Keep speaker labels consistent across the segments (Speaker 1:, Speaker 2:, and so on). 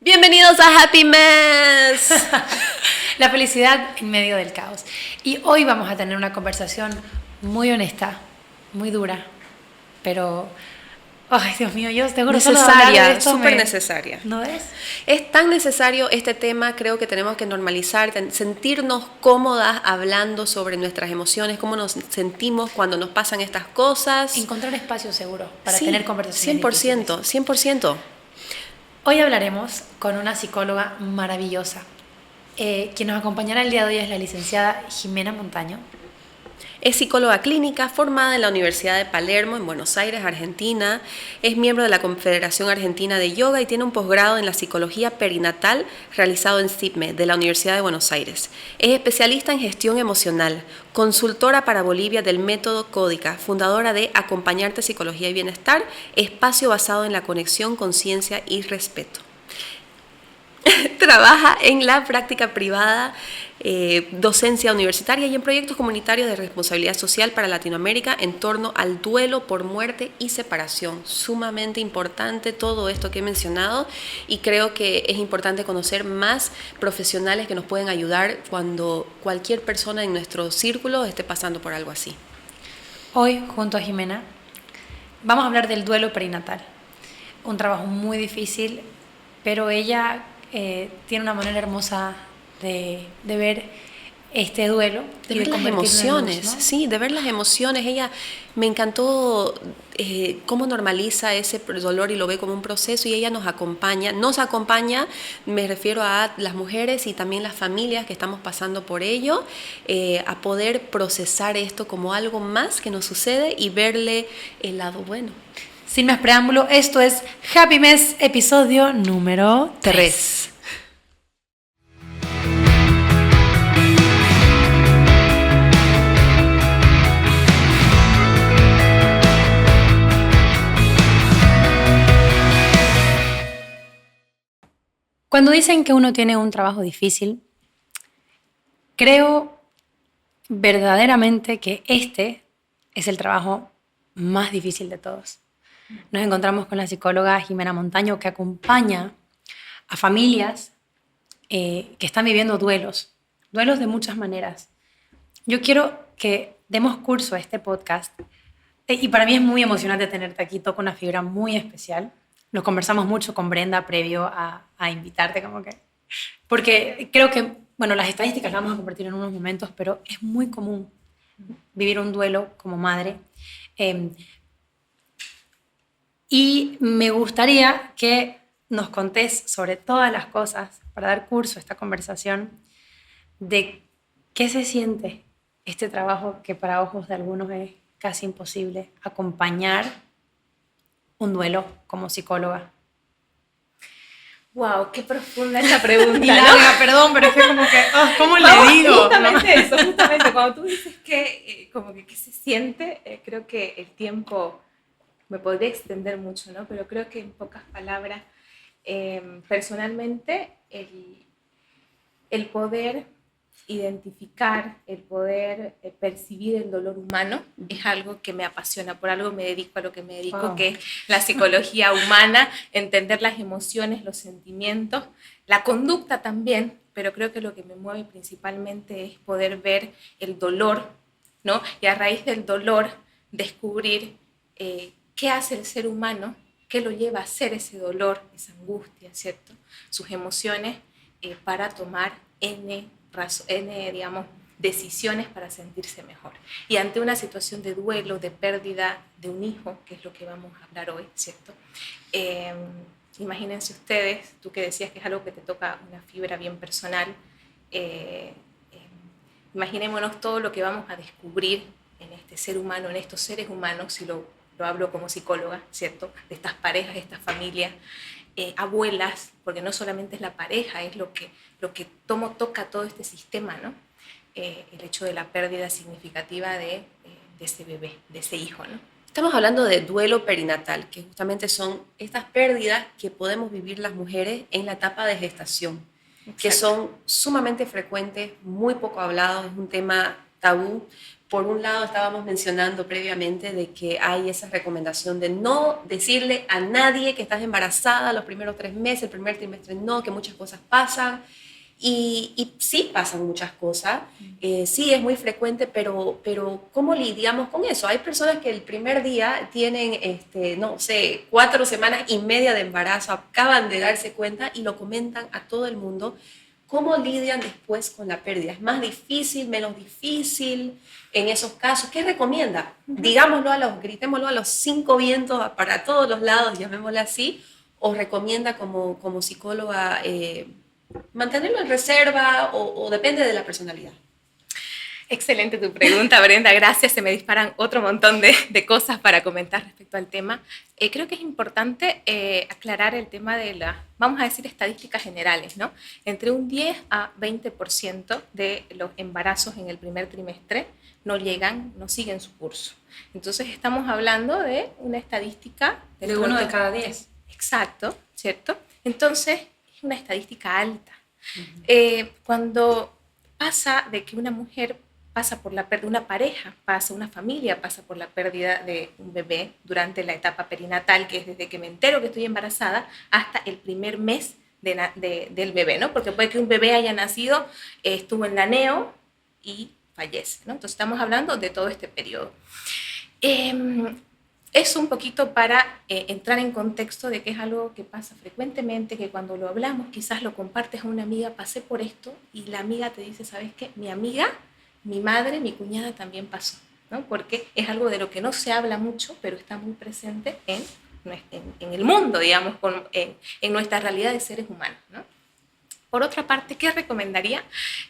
Speaker 1: Bienvenidos a Happy Mess.
Speaker 2: La felicidad en medio del caos. Y hoy vamos a tener una conversación muy honesta, muy dura, pero... Ay, Dios mío, yo tengo
Speaker 1: Necesaria, súper necesaria.
Speaker 2: ¿No es?
Speaker 1: Es tan necesario este tema, creo que tenemos que normalizar, sentirnos cómodas hablando sobre nuestras emociones, cómo nos sentimos cuando nos pasan estas cosas.
Speaker 2: Encontrar espacio seguro para tener conversaciones
Speaker 1: 100%, 100%.
Speaker 2: Hoy hablaremos con una psicóloga maravillosa. Quien nos acompañará el día de hoy es la licenciada Jimena Montaño.
Speaker 1: Es psicóloga clínica formada en la Universidad de Palermo, en Buenos Aires, Argentina. Es miembro de la Confederación Argentina de Yoga y tiene un posgrado en la psicología perinatal realizado en CIPME, de la Universidad de Buenos Aires. Es especialista en gestión emocional, consultora para Bolivia del método Códica, fundadora de Acompañarte Psicología y Bienestar, espacio basado en la conexión, conciencia y respeto. Trabaja en la práctica privada, docencia universitaria y en proyectos comunitarios de responsabilidad social para Latinoamérica en torno al duelo por muerte y separación. Sumamente importante todo esto que he mencionado y creo que es importante conocer más profesionales que nos pueden ayudar cuando cualquier persona en nuestro círculo esté pasando por algo así.
Speaker 2: Hoy, junto a Jimena, vamos a hablar del duelo perinatal. Un trabajo muy difícil, pero ella... tiene una manera hermosa de ver este duelo.
Speaker 1: De ver las emociones, ¿no? Sí, de ver las emociones. Ella me encantó cómo normaliza ese dolor y lo ve como un proceso y ella nos acompaña, me refiero a las mujeres y también las familias que estamos pasando por ello, a poder procesar esto como algo más que nos sucede y verle el lado bueno.
Speaker 2: Sin más preámbulo, esto es Happy Mess, episodio número 3. Cuando dicen que uno tiene un trabajo difícil, creo verdaderamente que este es el trabajo más difícil de todos. Nos encontramos con la psicóloga Jimena Montaño, que acompaña a familias que están viviendo duelos de muchas maneras. Yo quiero que demos curso a este podcast y para mí es muy emocionante tenerte aquí, toco una fibra muy especial. Lo conversamos mucho con Brenda previo a invitarte, porque creo que, bueno, las estadísticas las vamos a compartir en unos momentos, pero es muy común vivir un duelo como madre. Y me gustaría que nos contés sobre todas las cosas, para dar curso a esta conversación, de qué se siente este trabajo que para ojos de algunos es casi imposible, acompañar un duelo como psicóloga.
Speaker 3: Wow, qué profunda esta pregunta.
Speaker 2: Perdón, pero es que como que, ¿cómo le digo?
Speaker 3: Justamente eso, justamente cuando tú dices que como que qué se siente, creo que el tiempo me podría extender mucho, ¿no? Pero creo que en pocas palabras, personalmente, el poder identificar, el poder percibir el dolor humano es algo que me apasiona, por algo me dedico a lo que me dedico, que es la psicología humana, entender las emociones, los sentimientos, la conducta también, pero creo que lo que me mueve principalmente es poder ver el dolor, ¿no? Y a raíz del dolor descubrir qué hace el ser humano, qué lo lleva a hacer ese dolor, esa angustia, ¿cierto? Sus emociones para tomar digamos, decisiones para sentirse mejor. Y ante una situación de duelo, de pérdida de un hijo, que es lo que vamos a hablar hoy, ¿cierto? Imagínense ustedes, tú que decías que es algo que te toca una fibra bien personal, imaginémonos todo lo que vamos a descubrir en este ser humano, en estos seres humanos, si lo hablo como psicóloga, ¿cierto? De estas parejas, estas familias, abuelas, porque no solamente es la pareja, es lo que toca todo este sistema, ¿no? El hecho de la pérdida significativa de ese bebé, de ese hijo, ¿no?
Speaker 1: Estamos hablando de duelo perinatal, que justamente son estas pérdidas que podemos vivir las mujeres en la etapa de gestación. Exacto. Que son sumamente frecuentes, muy poco hablados, es un tema tabú, por un lado estábamos mencionando previamente de que hay esa recomendación de no decirle a nadie que estás embarazada los primeros 3 meses, el primer trimestre no, que muchas cosas pasan. Y sí pasan muchas cosas, sí es muy frecuente, pero ¿cómo lidiamos con eso? Hay personas que el primer día tienen, no sé, 4 semanas y media de embarazo, acaban de darse cuenta y lo comentan a todo el mundo. ¿Cómo lidian después con la pérdida? ¿Es más difícil, menos difícil en esos casos? ¿Qué recomienda? Digámoslo gritémoslo a los 5 vientos, para todos los lados, llamémoslo así, o recomienda como psicóloga mantenerlo en reserva o depende de la personalidad.
Speaker 3: Excelente tu pregunta, Brenda, gracias. Se me disparan otro montón de cosas para comentar respecto al tema. Creo que es importante aclarar el tema de vamos a decir, estadísticas generales, ¿no? Entre un 10 a 20% de los embarazos en el primer trimestre no siguen su curso. Entonces estamos hablando de una estadística
Speaker 2: de 1 de cada 10.
Speaker 3: Exacto, ¿cierto? Entonces es una estadística alta. Cuando pasa de que una mujer pasa por la pérdida, una pareja pasa, una familia pasa por la pérdida de un bebé durante la etapa perinatal, que es desde que me entero que estoy embarazada hasta el primer mes del bebé, ¿no? Porque puede que un bebé haya nacido, estuvo en la neo y fallece, ¿no? Entonces estamos hablando de todo este periodo. Es un poquito para entrar en contexto de que es algo que pasa frecuentemente, que cuando lo hablamos quizás lo compartes a una amiga, pasé por esto, y la amiga te dice, ¿sabes qué? Mi amiga, mi madre, mi cuñada también pasó, ¿no? Porque es algo de lo que no se habla mucho, pero está muy presente en el mundo, digamos, en nuestra realidad de seres humanos, ¿no? Por otra parte, ¿qué recomendaría?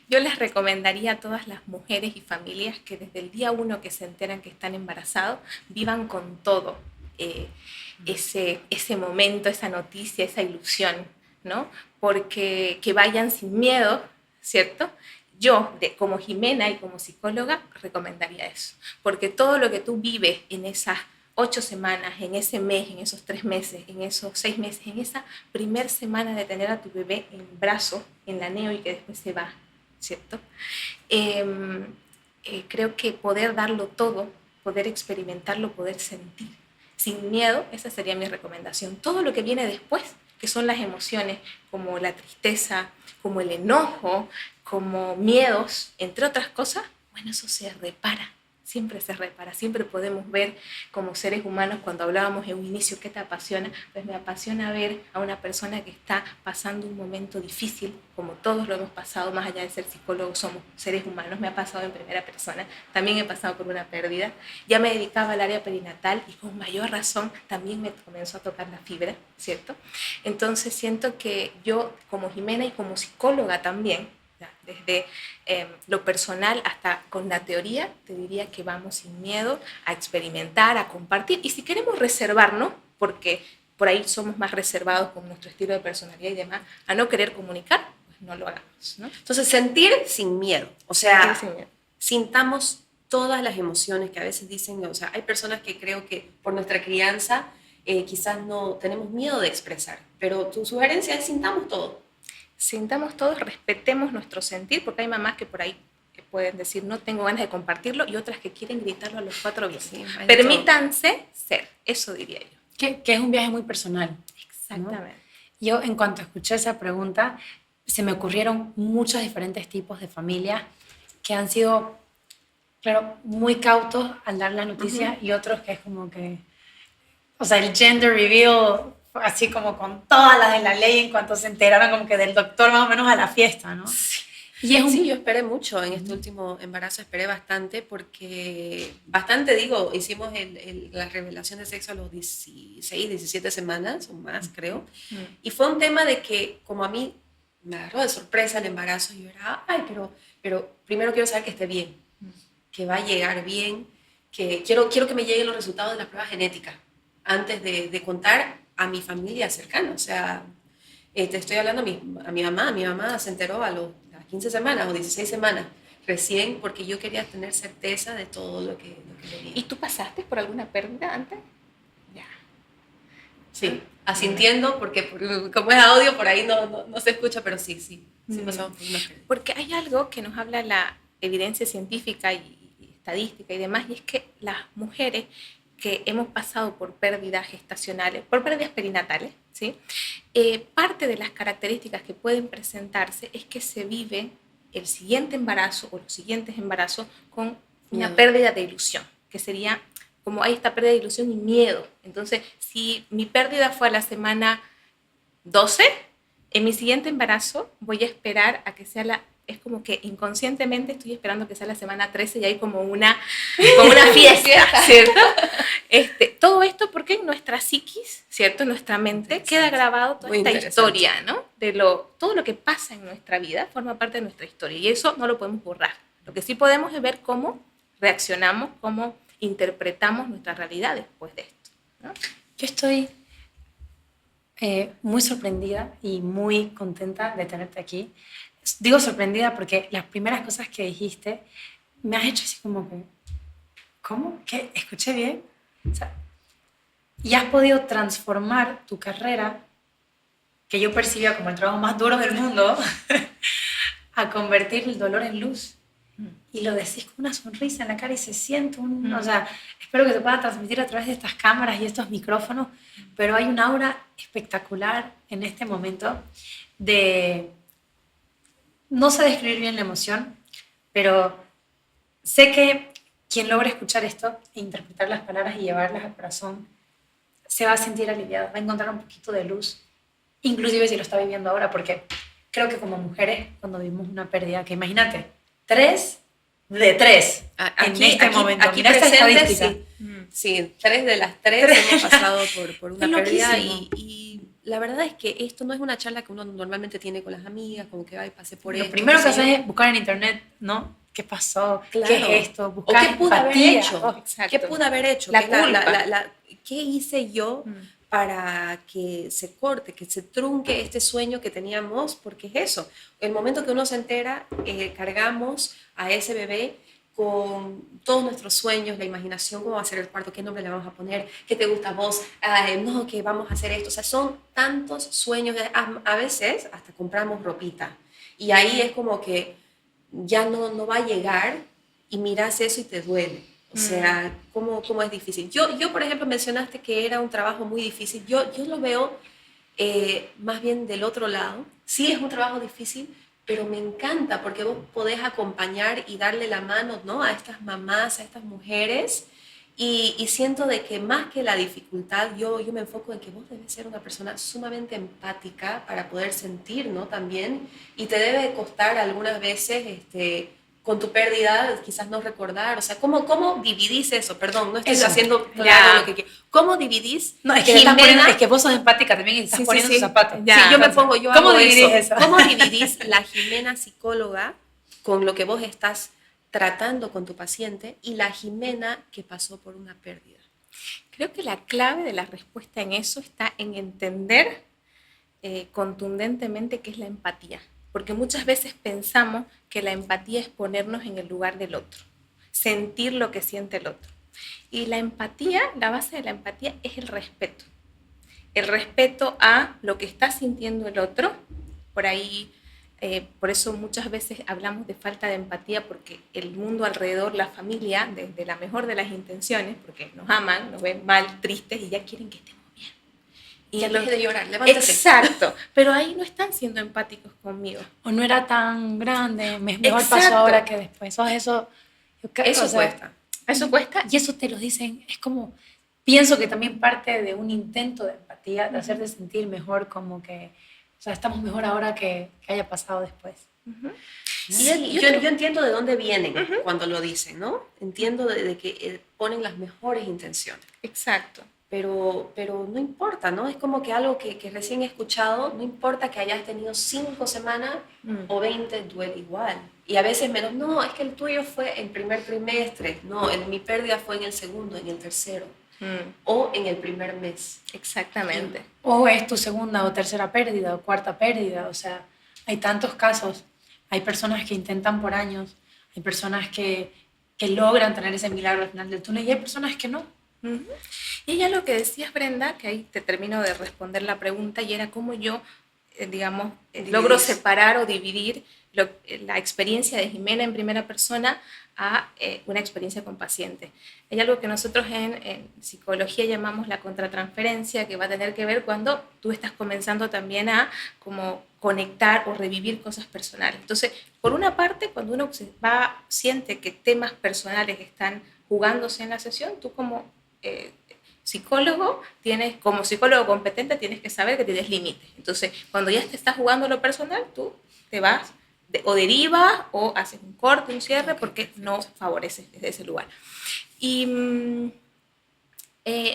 Speaker 3: Yo les recomendaría a todas las mujeres y familias que desde el día 1 que se enteran que están embarazados, vivan con todo ese momento, esa noticia, esa ilusión, ¿no? Porque que vayan sin miedo, ¿cierto? Yo, como Jimena y como psicóloga, recomendaría eso, porque todo lo que tú vives en esas 8 semanas, en ese mes, en esos 3 meses, en esos 6 meses, en esa primer semana de tener a tu bebé en brazos, en la neo y que después se va, ¿cierto? Creo que poder darlo todo, poder experimentarlo, poder sentir, sin miedo, esa sería mi recomendación. Todo lo que viene después, que son las emociones, como la tristeza, como el enojo, como miedos, entre otras cosas, bueno, eso se repara. Siempre se repara, siempre podemos ver como seres humanos, cuando hablábamos en un inicio, ¿qué te apasiona? Pues me apasiona ver a una persona que está pasando un momento difícil, como todos lo hemos pasado, más allá de ser psicólogos, somos seres humanos, me ha pasado en primera persona, también he pasado por una pérdida, ya me dedicaba al área perinatal y con mayor razón también me comenzó a tocar la fibra, ¿cierto? Entonces siento que yo, como Jimena y como psicóloga también, desde lo personal hasta con la teoría, te diría que vamos sin miedo a experimentar, a compartir. Y si queremos reservarnos, porque por ahí somos más reservados con nuestro estilo de personalidad y demás, a no querer comunicar, pues no lo hagamos, ¿no?
Speaker 1: Entonces, sentir sin miedo. O sea, sintamos todas las emociones que a veces dicen, o sea, hay personas que creo que por nuestra crianza quizás no tenemos miedo de expresar, pero tu sugerencia es sintamos todo.
Speaker 3: Sintamos todos, respetemos nuestro sentir, porque hay mamás que por ahí pueden decir no tengo ganas de compartirlo y otras que quieren gritarlo a los 4 vientos. Sí, permítanse ser, eso diría yo.
Speaker 2: Que es un viaje muy personal.
Speaker 3: Exactamente.
Speaker 2: ¿No? Yo, en cuanto escuché esa pregunta, se me ocurrieron muchos diferentes tipos de familias que han sido, claro, muy cautos al dar la noticia y otros que es como que, o sea, el gender reveal así como con todas las de la ley en cuanto se enteraron como que del doctor más o menos a la fiesta, ¿no?
Speaker 1: Sí. Y sí, yo esperé mucho en este último embarazo, esperé bastante porque, hicimos la revelación de sexo a los 16, 17 semanas o más, creo. Y fue un tema de que, como a mí me agarró de sorpresa el embarazo, yo era, pero primero quiero saber que esté bien, que va a llegar bien, que quiero que me lleguen los resultados de la prueba genética antes de contar a mi familia cercana. O sea, te estoy hablando a mi mamá se enteró a las 15 semanas o 16 semanas recién, porque yo quería tener certeza de todo lo que venía.
Speaker 3: ¿Y tú pasaste por alguna pérdida antes?
Speaker 1: Ya. Sí, asintiendo, porque como es audio por ahí no se escucha, pero sí pasamos por una pérdida.
Speaker 3: Porque hay algo que nos habla la evidencia científica y estadística y demás, y es que las mujeres que hemos pasado por pérdidas gestacionales, por pérdidas perinatales, ¿sí? Parte de las características que pueden presentarse es que se vive el siguiente embarazo o los siguientes embarazos con una pérdida de ilusión, que sería como hay esta pérdida de ilusión y miedo. Entonces, si mi pérdida fue a la semana 12, en mi siguiente embarazo voy a esperar a que sea es como que inconscientemente estoy esperando que sea la semana 13 y hay como una fiesta, ¿cierto? Todo esto porque en nuestra psiquis, ¿cierto? En nuestra mente queda grabado toda esta historia, ¿no? Todo lo que pasa en nuestra vida forma parte de nuestra historia y eso no lo podemos borrar. Lo que sí podemos es ver cómo reaccionamos, cómo interpretamos nuestra realidad después de esto, ¿no?
Speaker 2: Yo estoy muy sorprendida y muy contenta de tenerte aquí. Digo sorprendida porque las primeras cosas que dijiste me has hecho así como que, ¿cómo? ¿Qué? ¿Escuché bien? O sea, y has podido transformar tu carrera, que yo percibía como el trabajo más duro del mundo, a convertir el dolor en luz. Y lo decís con una sonrisa en la cara y se siente o sea, espero que se pueda transmitir a través de estas cámaras y estos micrófonos, pero hay un aura espectacular en este momento de... No sé describir bien la emoción, pero sé que quien logra escuchar esto e interpretar las palabras y llevarlas al corazón se va a sentir aliviado, va a encontrar un poquito de luz, inclusive si lo está viviendo ahora, porque creo que como mujeres, cuando vivimos una pérdida, que imagínate, 3 de 3 en este momento.
Speaker 1: Aquí
Speaker 2: Mira esta estadística.
Speaker 1: Sí, 3 de las 3 hemos pasado por una pérdida y la verdad es que esto no es una charla que uno normalmente tiene con las amigas, como que, ay, pasé por esto.
Speaker 2: Lo primero que haces es buscar en internet, ¿no? ¿Qué pasó?
Speaker 1: Claro.
Speaker 2: ¿Qué es esto?
Speaker 1: Buscar ¿O qué pude haber hecho?
Speaker 3: Oh,
Speaker 1: ¿Qué pude haber hecho?
Speaker 3: La culpa.
Speaker 1: ¿Qué hice yo para que se corte, que se trunque este sueño que teníamos? Porque es eso. El momento que uno se entera, cargamos a ese bebé con todos nuestros sueños, la imaginación, cómo va a ser el cuarto, qué nombre le vamos a poner, qué te gusta a vos, no, que vamos a hacer esto. O sea, son tantos sueños, a veces hasta compramos ropita. Y ahí es como que ya no va a llegar y miras eso y te duele. O sea, ¿cómo es difícil? Yo, por ejemplo, mencionaste que era un trabajo muy difícil. Yo lo veo más bien del otro lado. Sí es un trabajo difícil, pero me encanta porque vos podés acompañar y darle la mano, ¿no?, a estas mamás, a estas mujeres. Y siento de que más que la dificultad, yo me enfoco en que vos debes ser una persona sumamente empática para poder sentir, ¿no?, también. Y te debe costar algunas veces con tu pérdida quizás no recordar, o sea, ¿cómo dividís eso? Perdón, no estoy haciendo claro lo que quiero. ¿Cómo dividís?
Speaker 2: No, es que vos sos empática también y estás poniendo tus zapatos.
Speaker 1: Ya, sí, yo me pongo, yo
Speaker 2: ¿cómo
Speaker 1: hago
Speaker 2: dividís eso?
Speaker 1: ¿Cómo dividís la Jimena psicóloga con lo que vos estás tratando con tu paciente y la Jimena que pasó por una pérdida?
Speaker 3: Creo que la clave de la respuesta en eso está en entender contundentemente qué es la empatía. Porque muchas veces pensamos que la empatía es ponernos en el lugar del otro, sentir lo que siente el otro. Y la empatía, la base de la empatía es el respeto. El respeto a lo que está sintiendo el otro. Por ahí, por eso muchas veces hablamos de falta de empatía, porque el mundo alrededor, la familia, desde la mejor de las intenciones, porque nos aman, nos ven mal, tristes y ya quieren que estemos bien.
Speaker 1: Y ya deje de llorar, levántate.
Speaker 3: Exacto, pero ahí no están siendo empáticos conmigo.
Speaker 2: O no era tan grande, mejor pasó ahora que después. Eso
Speaker 1: cuesta.
Speaker 3: Eso cuesta.
Speaker 2: Y eso te lo dicen, es como, pienso que también parte de un intento de empatía, de hacerte sentir mejor, como que, o sea, estamos mejor ahora que haya pasado después.
Speaker 1: Sí, yo entiendo de dónde vienen cuando lo dicen, ¿no? Entiendo de que ponen las mejores intenciones.
Speaker 3: Exacto.
Speaker 1: Pero no importa, ¿no? Es como que algo que recién he escuchado, no importa que hayas tenido 5 semanas o 20, duele igual. Y a veces menos, no, es que el tuyo fue en primer trimestre, no, mi pérdida fue en el segundo, en el tercero, o en el primer mes.
Speaker 3: Exactamente.
Speaker 2: O es tu segunda o tercera pérdida o cuarta pérdida, o sea, hay tantos casos, hay personas que intentan por años, hay personas que logran tener ese milagro al final del túnel y hay personas que no.
Speaker 3: Y ya lo que decías, Brenda, que ahí te termino de responder la pregunta, y era cómo yo, logro separar o dividir la experiencia de Jimena en primera persona a una experiencia con paciente. Hay algo que nosotros en psicología llamamos la contratransferencia, que va a tener que ver cuando tú estás comenzando también a como conectar o revivir cosas personales. Entonces, por una parte, cuando uno siente que temas personales están jugándose en la sesión, tú como psicólogo como psicólogo competente tienes que saber que tienes límites. Entonces, cuando ya te estás jugando lo personal, tú te vas o derivas o haces un corte, un cierre, porque no favoreces desde ese lugar. Y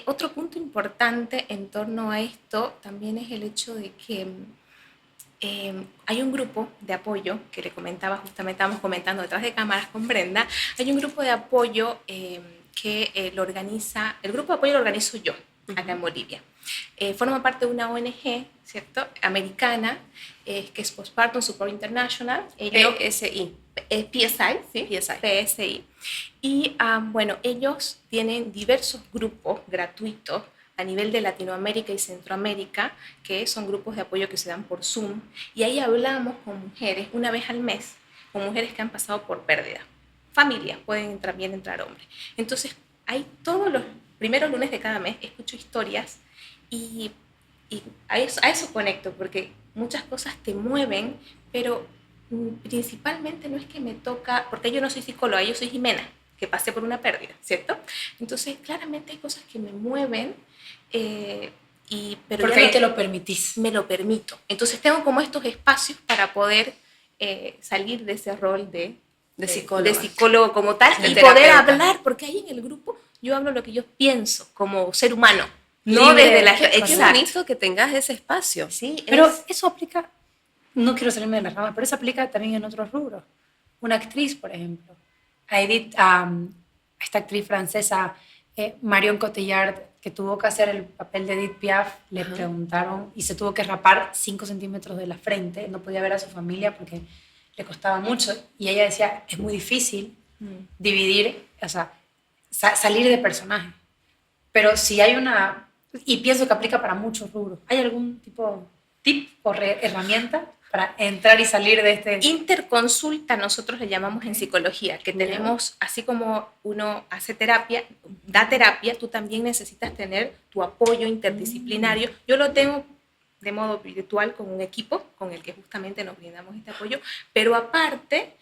Speaker 3: otro punto importante en torno a esto también es el hecho de que hay un grupo de apoyo que le comentaba, justamente estábamos comentando detrás de cámaras con Brenda, hay un grupo de apoyo que lo organiza, el grupo de apoyo lo organizo yo, acá en Bolivia. Forma parte de una ONG, ¿cierto?, americana, que es Postpartum Support International.
Speaker 1: PSI.
Speaker 3: PSI, ¿sí? PSI. Y bueno, ellos tienen diversos grupos gratuitos a nivel de Latinoamérica y Centroamérica, que son grupos de apoyo que se dan por Zoom, y ahí hablamos con mujeres una vez al mes, con mujeres que han pasado por pérdida. Familias, pueden también entrar hombres. Entonces, hay todos los primeros lunes de cada mes, escucho historias y a eso conecto, porque muchas cosas te mueven, pero principalmente no es que me toca, porque yo no soy psicóloga, yo soy Jimena, que pasé por una pérdida, ¿cierto? Entonces, claramente hay cosas que me mueven, pero
Speaker 2: porque ahí te lo permitís.
Speaker 3: Me lo permito. Entonces, tengo como estos espacios para poder salir de ese rol de psicólogo como tal y poder hablar, porque ahí en el grupo yo hablo lo que yo pienso como ser humano. No
Speaker 1: Libre,
Speaker 3: desde la...
Speaker 1: Qué bonito que tengas ese espacio.
Speaker 3: Sí,
Speaker 2: pero eso aplica, no quiero salirme de las ramas, pero eso aplica también en otros rubros. Una actriz, por ejemplo, a esta actriz francesa, Marion Cotillard, que tuvo que hacer el papel de Edith Piaf, le preguntaron y se tuvo que rapar 5 centímetros de la frente, no podía ver a su familia porque le costaba mucho, y ella decía, es muy difícil dividir, o sea, salir de personaje. Pero si hay una, y pienso que aplica para muchos rubros, ¿hay algún tipo tip o herramienta para entrar y salir de este?
Speaker 3: Interconsulta, nosotros le llamamos en psicología, que tenemos, así como uno hace terapia, da terapia, tú también necesitas tener tu apoyo interdisciplinario. Yo lo tengo de modo virtual con un equipo con el que justamente nos brindamos este apoyo, pero aparte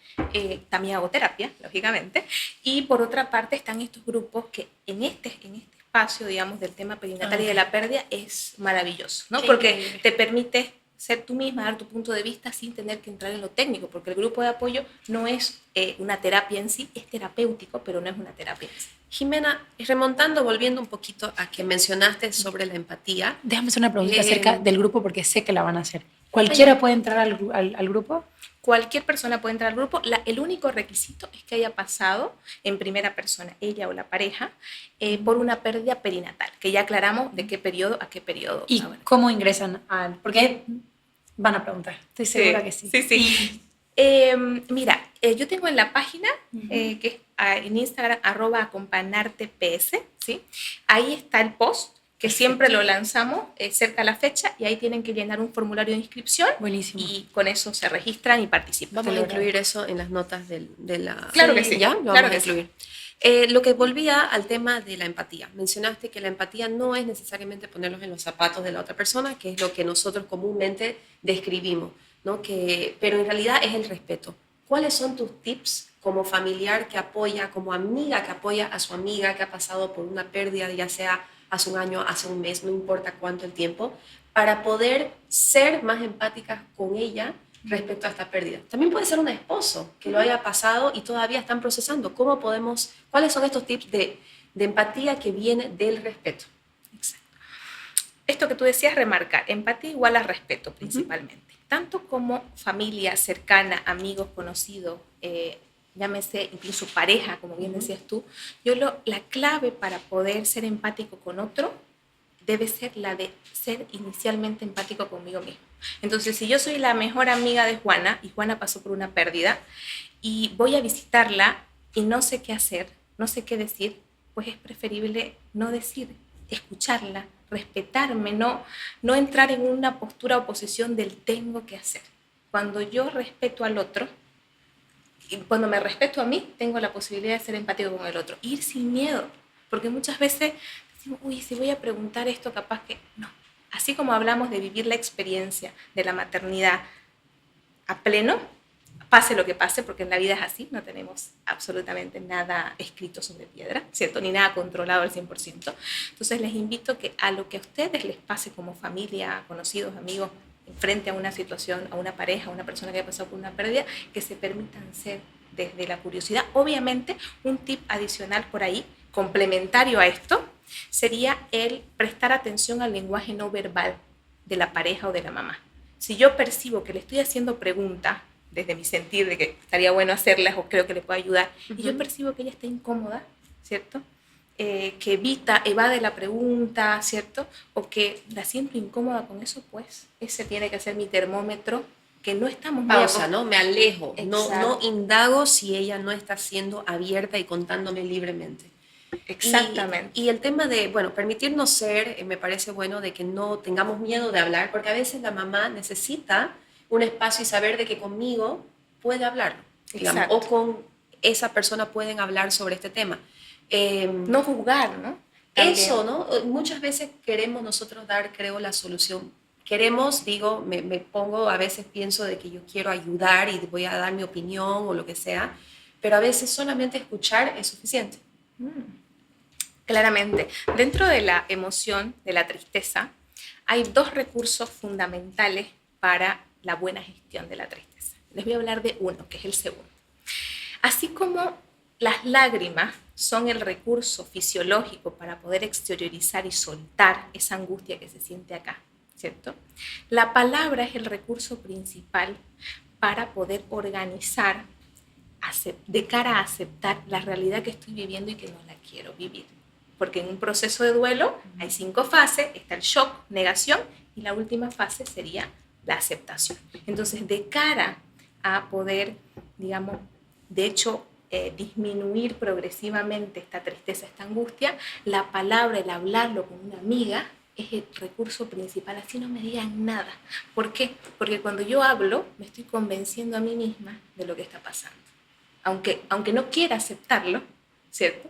Speaker 3: también hago terapia, lógicamente, y por otra parte están estos grupos que en este espacio, digamos, del tema perinatal y de la pérdida es maravilloso, ¿no? Porque te permite ser tú misma, dar tu punto de vista sin tener que entrar en lo técnico, porque el grupo de apoyo no es una terapia en sí, es terapéutico, pero no es una terapia en sí.
Speaker 1: Jimena, volviendo un poquito a que mencionaste sobre la empatía.
Speaker 2: Déjame hacer una pregunta acerca del grupo, porque sé que la van a hacer. ¿Cualquiera puede entrar al grupo?
Speaker 3: Cualquier persona puede entrar al grupo. El único requisito es que haya pasado en primera persona, ella o la pareja, por una pérdida perinatal, que ya aclaramos de qué periodo a qué periodo.
Speaker 2: ¿Y cómo ingresan al...? Porque van a preguntar, estoy segura que sí.
Speaker 3: Sí. Mira, yo tengo en la página, que es en Instagram, @acompañarteps, ¿sí? Ahí está el post, que siempre lo lanzamos cerca de la fecha, y ahí tienen que llenar un formulario de inscripción.
Speaker 2: Buenísimo.
Speaker 3: Y con eso se registran y participan.
Speaker 1: Vamos a incluir eso en las notas de la...
Speaker 3: Claro que sí.
Speaker 1: ¿Ya? Lo
Speaker 3: claro
Speaker 1: vamos a incluir. Lo que volvía al tema de la empatía. Mencionaste que la empatía no es necesariamente ponerlos en los zapatos de la otra persona, que es lo que nosotros comúnmente describimos, ¿no? Pero en realidad es el respeto. ¿Cuáles son tus tips como familiar que apoya, como amiga que apoya a su amiga que ha pasado por una pérdida, ya sea hace un año, hace un mes, no importa cuánto el tiempo, para poder ser más empáticas con ella respecto a esta pérdida? También puede ser un esposo que lo haya pasado y todavía están procesando. ¿Cuáles son estos tips de empatía que viene del respeto?
Speaker 3: Exacto. Esto que tú decías, remarcar, empatía igual a respeto principalmente. Tanto como familia cercana, amigos, conocidos, llámese incluso pareja, como bien decías tú, la clave para poder ser empático con otro debe ser la de ser inicialmente empático conmigo mismo. Entonces, si yo soy la mejor amiga de Juana y Juana pasó por una pérdida y voy a visitarla y no sé qué hacer, no sé qué decir, pues es preferible no decir, escucharla, respetarme, no entrar en una postura o posición del tengo que hacer. cuando yo respeto al otro, y cuando me respeto a mí, tengo la posibilidad de ser empático con el otro. Ir sin miedo, porque muchas veces decimos, uy, si voy a preguntar esto, capaz que no. Así como hablamos de vivir la experiencia de la maternidad a pleno, pase lo que pase, porque en la vida es así, no tenemos absolutamente nada escrito sobre piedra, ¿cierto? Ni nada controlado al 100%. Entonces les invito que a lo que a ustedes les pase como familia, conocidos, amigos, frente a una situación, a una pareja, a una persona que ha pasado por una pérdida, que se permitan ser desde la curiosidad. Obviamente, un tip adicional por ahí, complementario a esto, sería el prestar atención al lenguaje no verbal de la pareja o de la mamá. Si yo percibo que le estoy haciendo preguntas, desde mi sentir de que estaría bueno hacerlas o creo que le puede ayudar, y yo percibo que ella está incómoda, ¿cierto? Que evade la pregunta, ¿cierto? O que la siento incómoda con eso, pues ese tiene que ser mi termómetro, que no estamos muy
Speaker 1: pausa, ¿no? Me alejo, no
Speaker 3: Exacto.
Speaker 1: indago si ella no está siendo abierta y contándome libremente.
Speaker 3: Exactamente.
Speaker 1: Y el tema de, bueno, permitirnos ser, me parece bueno de que no tengamos miedo de hablar, porque a veces la mamá necesita un espacio y saber de que conmigo puede hablarlo, digamos,
Speaker 3: Exacto.
Speaker 1: o con esa persona pueden hablar sobre este tema.
Speaker 3: No juzgar, ¿no? También.
Speaker 1: Eso, ¿no? Muchas veces queremos nosotros dar, creo, la solución. Queremos, digo, me pongo, a veces pienso de que yo quiero ayudar y voy a dar mi opinión o lo que sea, pero a veces solamente escuchar es suficiente.
Speaker 3: Claramente. Dentro de la emoción, de la tristeza, hay dos recursos fundamentales para la buena gestión de la tristeza. Les voy a hablar de uno, que es el segundo. Así como las lágrimas son el recurso fisiológico para poder exteriorizar y soltar esa angustia que se siente acá, ¿cierto? La palabra es el recurso principal para poder organizar de cara a aceptar la realidad que estoy viviendo y que no la quiero vivir. Porque en un proceso de duelo hay 5 fases, está el shock, negación, y la última fase sería la aceptación. Entonces, de cara a poder, digamos, de hecho, disminuir progresivamente esta tristeza, esta angustia, la palabra, el hablarlo con una amiga, es el recurso principal, así no me digan nada. ¿Por qué? Porque cuando yo hablo, me estoy convenciendo a mí misma de lo que está pasando. Aunque no quiera aceptarlo, ¿cierto?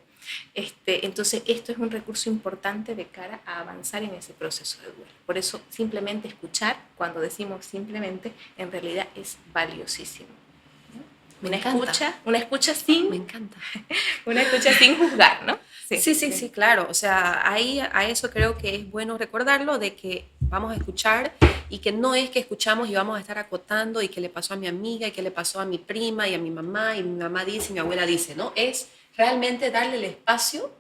Speaker 3: Entonces, esto es un recurso importante de cara a avanzar en ese proceso de duelo. Por eso, simplemente escuchar, cuando decimos simplemente, en realidad es valiosísimo.
Speaker 1: Me encanta.
Speaker 3: Una escucha sin...
Speaker 1: Me encanta.
Speaker 3: Una escucha sin juzgar, ¿no?
Speaker 1: Sí, claro. O sea, ahí a eso creo que es bueno recordarlo, de que vamos a escuchar y que no es que escuchamos y vamos a estar acotando y que le pasó a mi amiga y que le pasó a mi prima y a mi mamá dice y mi abuela dice, ¿no? Es realmente darle el espacio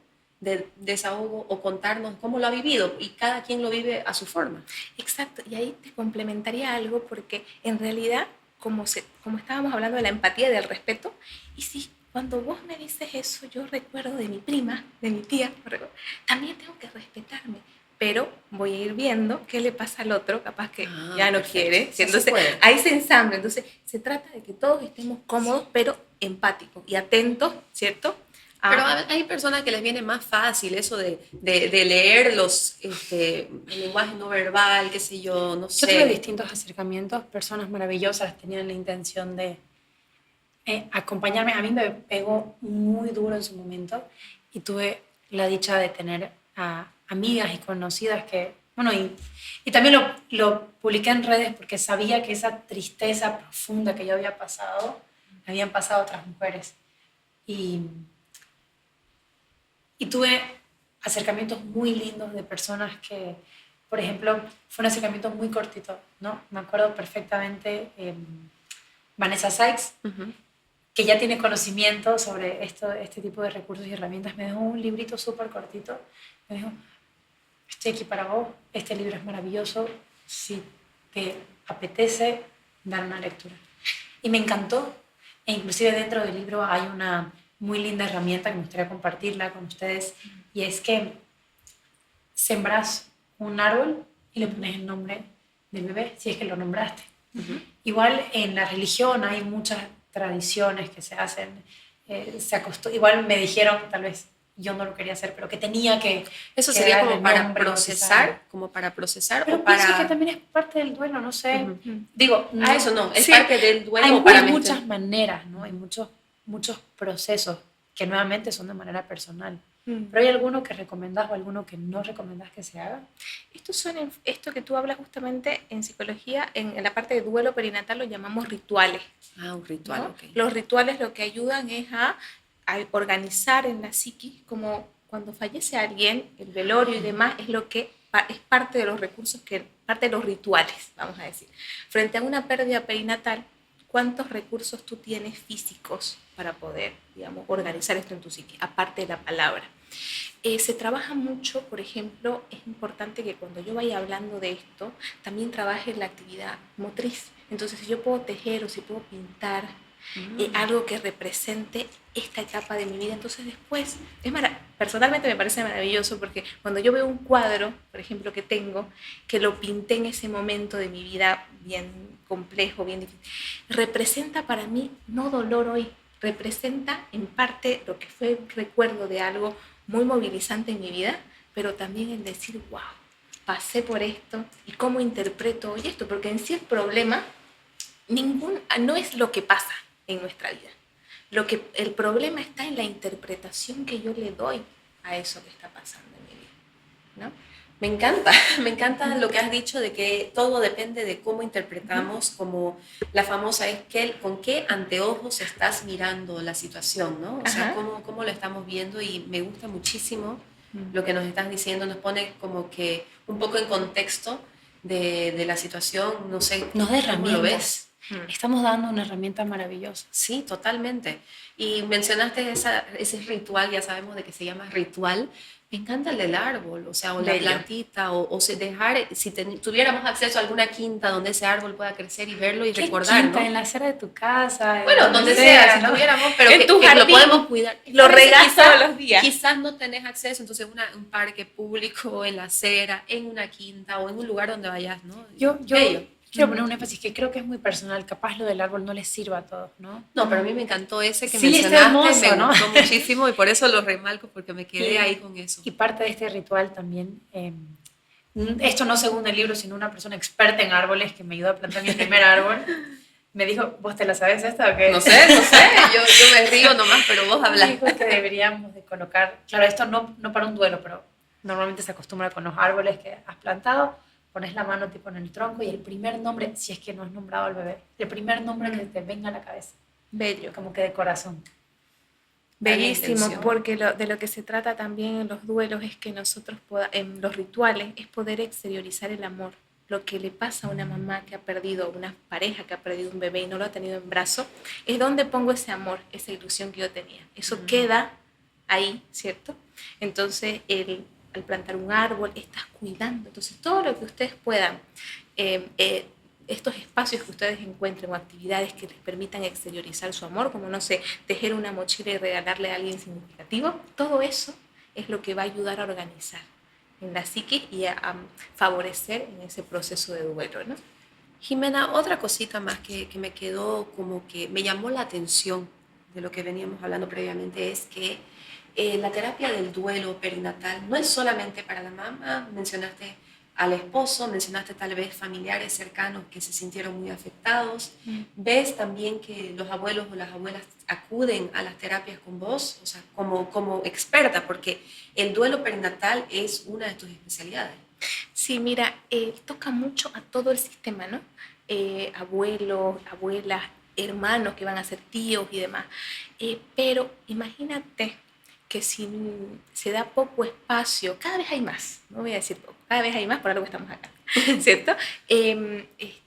Speaker 1: de desahogo o contarnos cómo lo ha vivido y cada quien lo vive a su forma.
Speaker 3: Exacto. Y ahí te complementaría algo porque en realidad, como estábamos hablando de la empatía y del respeto, y si cuando vos me dices eso, yo recuerdo de mi prima, de mi tía, también tengo que respetarme, pero voy a ir viendo qué le pasa al otro, capaz que ya no quiere. Entonces, ahí se ensambla. Entonces, se trata de que todos estemos cómodos, pero empáticos y atentos, ¿cierto?
Speaker 1: Pero hay personas que les viene más fácil eso de leer el lenguaje no verbal, qué sé yo, no sé.
Speaker 2: Yo tuve distintos acercamientos, personas maravillosas tenían la intención de acompañarme. A mí me pegó muy duro en su momento y tuve la dicha de tener a amigas y conocidas que, bueno, y también lo publiqué en redes porque sabía que esa tristeza profunda que yo había pasado, me habían pasado otras mujeres. Y tuve acercamientos muy lindos de personas que, por ejemplo, fue un acercamiento muy cortito, ¿no? Me acuerdo perfectamente Vanessa Sykes, que ya tiene conocimiento sobre este tipo de recursos y herramientas, me dejó un librito súper cortito. Me dijo, estoy aquí para vos, este libro es maravilloso, si te apetece, dar una lectura. Y me encantó, e inclusive dentro del libro hay una muy linda herramienta que me gustaría compartirla con ustedes, y es que sembrás un árbol y le pones el nombre del bebé, si es que lo nombraste. Igual en la religión hay muchas tradiciones que se hacen, igual me dijeron, tal vez yo no lo quería hacer, pero que tenía que...
Speaker 1: Eso
Speaker 2: que
Speaker 1: sería
Speaker 2: darle
Speaker 1: como para
Speaker 2: nombre,
Speaker 1: procesar, como para procesar
Speaker 2: pero
Speaker 1: o para...
Speaker 2: pienso que también es parte del duelo, no sé. Digo,
Speaker 1: Ah, eso no, es
Speaker 3: Sí,
Speaker 1: parte del duelo
Speaker 2: hay,
Speaker 1: o para
Speaker 2: hay muchas maneras, ¿no? Hay muchos procesos que nuevamente son de manera personal. ¿Pero hay alguno que recomendás o alguno que no recomendás que se haga?
Speaker 3: Esto que tú hablas justamente en psicología, en la parte de duelo perinatal lo llamamos rituales.
Speaker 1: Ah, un ritual,
Speaker 3: ¿no?
Speaker 1: ok.
Speaker 3: Los rituales lo que ayudan es a organizar en la psiquis, como cuando fallece alguien, el velorio y demás, es parte de los recursos, parte de los rituales, vamos a decir. Frente a una pérdida perinatal, ¿cuántos recursos tú tienes físicos para poder, digamos, organizar esto en tu psiquis, aparte de la palabra? Se trabaja mucho, por ejemplo, es importante que cuando yo vaya hablando de esto, también trabaje la actividad motriz. Entonces, si yo puedo tejer o si puedo pintar algo que represente esta etapa de mi vida, entonces después, personalmente me parece maravilloso porque cuando yo veo un cuadro, por ejemplo, que tengo, que lo pinté en ese momento de mi vida bien complejo, bien difícil, representa para mí no dolor hoy, representa en parte lo que fue el recuerdo de algo muy movilizante en mi vida, pero también el decir, wow, pasé por esto y cómo interpreto hoy esto, porque en sí el problema no es lo que pasa en nuestra vida. El problema está en la interpretación que yo le doy a eso que está pasando en mi vida, ¿no?
Speaker 1: Me encanta lo que has dicho de que todo depende de cómo interpretamos, como la famosa es con qué anteojos estás mirando la situación, ¿no? O sea, cómo lo estamos viendo, y me gusta muchísimo lo que nos estás diciendo, nos pone como que un poco en contexto de la situación, no sé,
Speaker 2: nos da
Speaker 1: ¿cómo lo ves?
Speaker 2: Estamos dando una herramienta maravillosa.
Speaker 1: Sí, totalmente. Y mencionaste ese ritual, ya sabemos de que se llama ritual. Me encanta el del árbol, o sea, o la plantita, o si tuviéramos acceso a alguna quinta donde ese árbol pueda crecer y verlo y recordar,
Speaker 2: quinta?
Speaker 1: ¿no?
Speaker 2: En la acera de tu casa.
Speaker 1: Bueno, donde sea, si tuviéramos, pero
Speaker 3: en tu jardín,
Speaker 1: lo podemos cuidar.
Speaker 3: Lo regas todos los días.
Speaker 1: Quizás no tenés acceso, entonces un parque público, en la acera, en una quinta o en un lugar donde vayas, ¿no?
Speaker 2: Yo quiero poner un énfasis que creo que es muy personal, capaz lo del árbol no les sirva a todos, ¿no?
Speaker 1: No, pero a mí me encantó ese que
Speaker 2: sí,
Speaker 1: mencionaste,
Speaker 2: hermoso,
Speaker 1: me
Speaker 2: ¿no?
Speaker 1: gustó muchísimo y por eso lo remarco, porque me quedé ahí con eso.
Speaker 2: Y parte de este ritual también, esto no según el libro, sino una persona experta en árboles que me ayudó a plantar mi primer árbol, me dijo, ¿vos te la sabes esta o qué?
Speaker 1: No sé, yo me río nomás, pero vos hablás.
Speaker 2: Me dijo que deberíamos de colocar, claro, esto no para un duelo, pero normalmente se acostumbra con los árboles que has plantado, pones la mano tipo en el tronco y el primer nombre, si es que no has nombrado al bebé, el primer nombre que te venga a la cabeza.
Speaker 3: Bello.
Speaker 2: Como que de corazón.
Speaker 3: Bellísimo, porque de lo que se trata también en los duelos es que nosotros, en los rituales, es poder exteriorizar el amor. Lo que le pasa a una mamá que ha perdido, una pareja que ha perdido un bebé y no lo ha tenido en brazo, es donde pongo ese amor, esa ilusión que yo tenía. Eso queda ahí, ¿cierto? Entonces, al plantar un árbol, estás cuidando. Entonces, todo lo que ustedes puedan, estos espacios que ustedes encuentren o actividades que les permitan exteriorizar su amor, como, no sé, tejer una mochila y regalarle a alguien significativo, todo eso es lo que va a ayudar a organizar en la psique y a favorecer en ese proceso de duelo, ¿no?
Speaker 1: Jimena, otra cosita más que me quedó como que me llamó la atención de lo que veníamos hablando previamente es que la terapia del duelo perinatal no es solamente para la mamá, mencionaste al esposo, mencionaste tal vez familiares cercanos que se sintieron muy afectados. ¿Ves también que los abuelos o las abuelas acuden a las terapias con vos, o sea, como experta, porque el duelo perinatal es una de tus especialidades?
Speaker 3: Sí, mira, toca mucho a todo el sistema, ¿no? Abuelos, abuelas, hermanos que van a ser tíos y demás. Pero imagínate que si se da poco espacio, cada vez hay más, no voy a decir poco, cada vez hay más, por algo estamos acá, ¿cierto?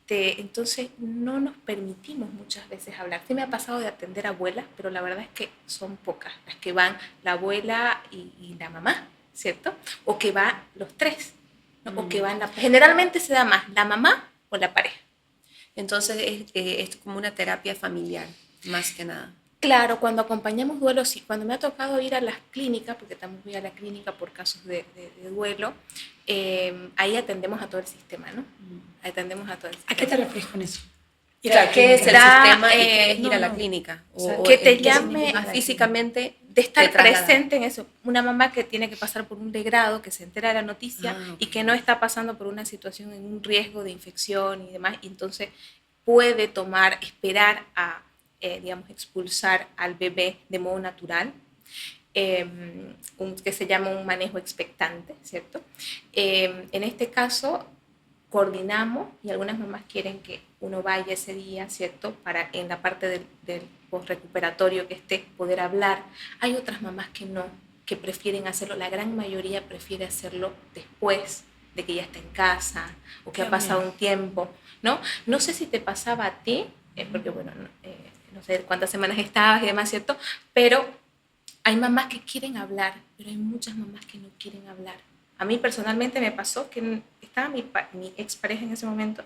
Speaker 3: Entonces no nos permitimos muchas veces hablar. Sí me ha pasado de atender abuelas, pero la verdad es que son pocas las que van, la abuela y la mamá, ¿cierto? O que van los tres, ¿no? O que van generalmente se da más la mamá o la pareja.
Speaker 1: Entonces es como una terapia familiar, más que nada.
Speaker 3: Claro, cuando acompañamos duelos, sí, cuando me ha tocado ir a las clínicas, porque también voy a la clínica por casos de duelo, ahí atendemos a todo el sistema, ¿no? Atendemos a todo el sistema.
Speaker 2: ¿A qué te refieres con eso?
Speaker 1: ¿Y qué es el
Speaker 3: da,
Speaker 1: sistema y qué es ir a la clínica? O
Speaker 3: que te
Speaker 1: ¿qué
Speaker 3: llame
Speaker 1: significa físicamente
Speaker 3: de estar
Speaker 1: te traslada?
Speaker 3: presente en eso. Una mamá que tiene que pasar por un degrado, que se entera de la noticia y que no está pasando por una situación en un riesgo de infección y demás, y entonces puede esperar a, digamos, expulsar al bebé de modo natural, que se llama un manejo expectante, ¿cierto? En este caso, coordinamos y algunas mamás quieren que uno vaya ese día, ¿cierto? Para en la parte del post-recuperatorio que esté, poder hablar. Hay otras mamás que no, que prefieren hacerlo, la gran mayoría prefiere hacerlo después de que ya está en casa o que ha pasado un tiempo, ¿no? No sé si te pasaba a ti, porque bueno, no sé cuántas semanas estabas y demás, ¿cierto? Pero hay mamás que quieren hablar, pero hay muchas mamás que no quieren hablar. A mí personalmente me pasó que estaba mi expareja en ese momento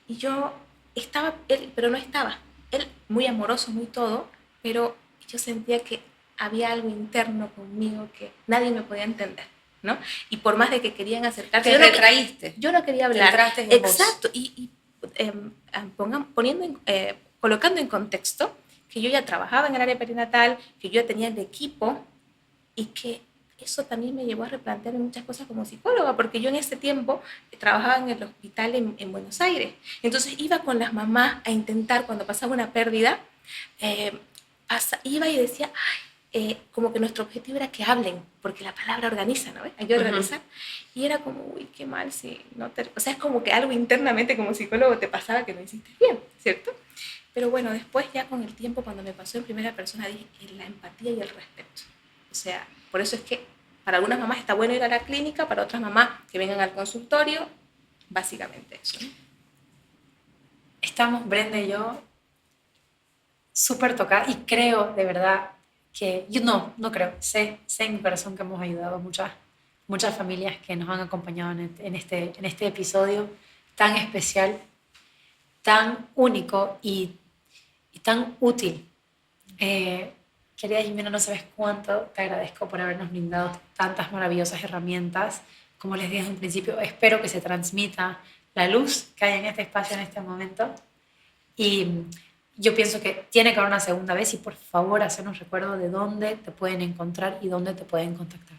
Speaker 3: y yo estaba, él, pero no estaba. Él muy amoroso, muy todo, pero yo sentía que había algo interno conmigo que nadie me podía entender, ¿no? Y por más de que querían acercarse...
Speaker 1: Te retraíste.
Speaker 3: Yo no quería hablar.
Speaker 1: Entraste en
Speaker 3: Exacto.
Speaker 1: vos.
Speaker 3: Y colocando en contexto que yo ya trabajaba en el área perinatal, que yo ya tenía el equipo y que eso también me llevó a replantearme muchas cosas como psicóloga, porque yo en ese tiempo trabajaba en el hospital en Buenos Aires. Entonces iba con las mamás a intentar, cuando pasaba una pérdida, iba y decía, como que nuestro objetivo era que hablen, porque la palabra organiza, ¿no? Hay que organizar. Y era como, uy, qué mal, si no te... O sea, es como que algo internamente como psicólogo te pasaba que no hiciste bien, ¿cierto? Pero bueno, después ya con el tiempo, cuando me pasó en primera persona, dije, la empatía y el respeto. O sea, por eso es que para algunas mamás está bueno ir a la clínica, para otras mamás que vengan al consultorio, básicamente eso, ¿no?
Speaker 2: Estamos, Brenda y yo, súper tocadas y creo de verdad que, yo no creo, sé en mi corazón que hemos ayudado a muchas familias que nos han acompañado en este episodio tan especial, tan único y tan útil. Querida Jimena, no sabes cuánto te agradezco por habernos brindado tantas maravillosas herramientas. Como les dije en un principio, espero que se transmita la luz que hay en este espacio en este momento. Y yo pienso que tiene que haber una segunda vez y por favor hacernos recuerdo de dónde te pueden encontrar y dónde te pueden contactar.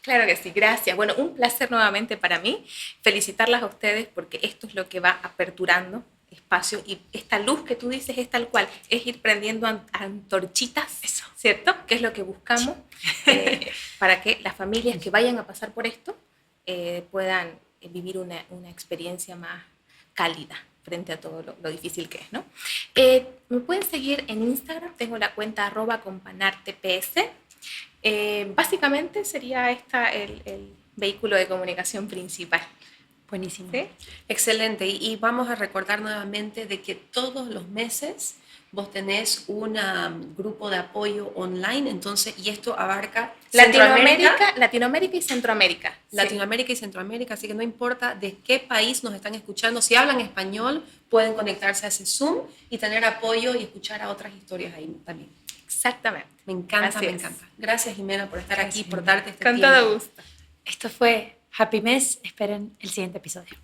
Speaker 3: Claro que sí, gracias. Bueno, un placer nuevamente para mí. Felicitarlas a ustedes porque esto es lo que va aperturando espacio y esta luz que tú dices es tal cual, es ir prendiendo antorchitas, eso, ¿cierto? Que es lo que buscamos para que las familias que vayan a pasar por esto puedan vivir una experiencia más cálida frente a todo lo difícil que es, ¿no? Me pueden seguir en Instagram, tengo la cuenta @companartps. Básicamente sería el vehículo de comunicación principal.
Speaker 2: Buenísimo.
Speaker 3: ¿Sí?
Speaker 1: Excelente. Y vamos a recordar nuevamente de que todos los meses vos tenés un grupo de apoyo online, entonces, y esto abarca
Speaker 3: Latinoamérica y Centroamérica.
Speaker 1: Latinoamérica y Centroamérica, así que no importa de qué país nos están escuchando, si hablan español, pueden conectarse a ese Zoom y tener apoyo y escuchar a otras historias ahí también.
Speaker 3: Exactamente.
Speaker 1: Me encanta,
Speaker 3: Así
Speaker 1: me
Speaker 3: es.
Speaker 1: encanta. Gracias, Jimena, por estar
Speaker 2: Gracias,
Speaker 1: aquí, por darte este
Speaker 3: Con
Speaker 1: tiempo.
Speaker 3: todo gusto.
Speaker 2: Esto fue Happy Mes. Esperen el siguiente episodio.